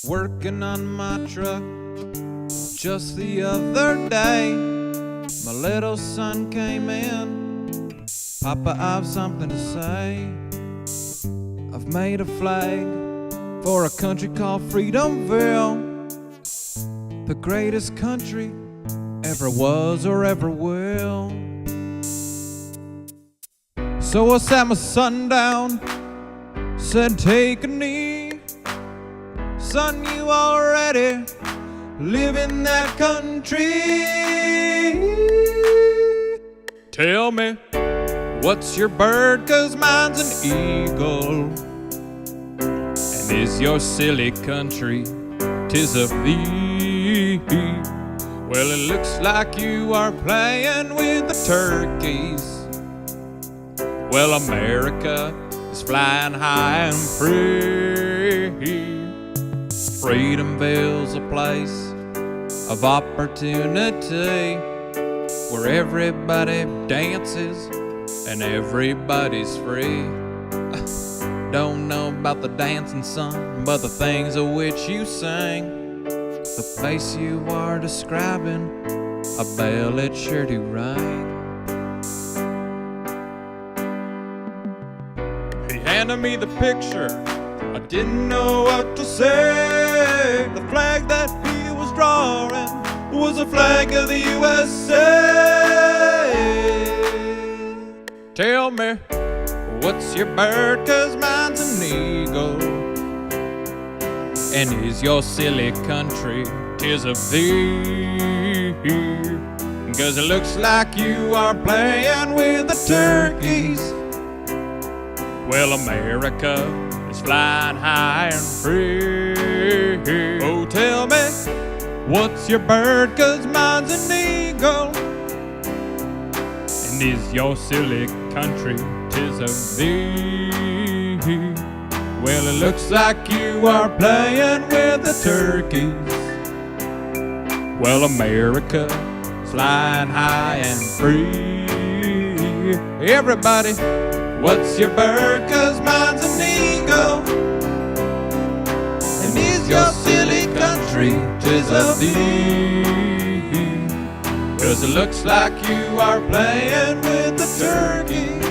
Working on my truck just the other day, my little son came in. Papa, I've something to say. I've made a flag for a country called Freedomville, the greatest country ever was or ever will. So I sat my son down, said, take a knee. Son, you already live in that country. Tell me, what's your bird? 'Cause mine's an eagle. And is your silly country 'tis of thee? Well, it looks like you are playing with the turkeys. Well, America is flying high and free. Freedomville's a place of opportunity where everybody dances and everybody's free. Don't know about the dancing, son, but the things of which you sing, the place you are describing, a bell it sure do ring. He handed me the picture, I didn't know what to say. The flag that he was drawing was a flag of the USA. Tell me, what's your bird? 'Cause mine's an eagle. And is your silly country 'tis of thee? 'Cause it looks like you are playing with the turkeys. Well, America is flying high and free. Oh, tell me, what's your bird? 'Cause mine's an eagle. And is your silly country 'tis of thee? Well, it looks like you are playing with the turkeys. Well, America is flying high and free. Everybody, what's your bird? 'Cause mine's an eagle. And is your silly country 'tis of thee? 'Cause it looks like you are playing with the turkeys.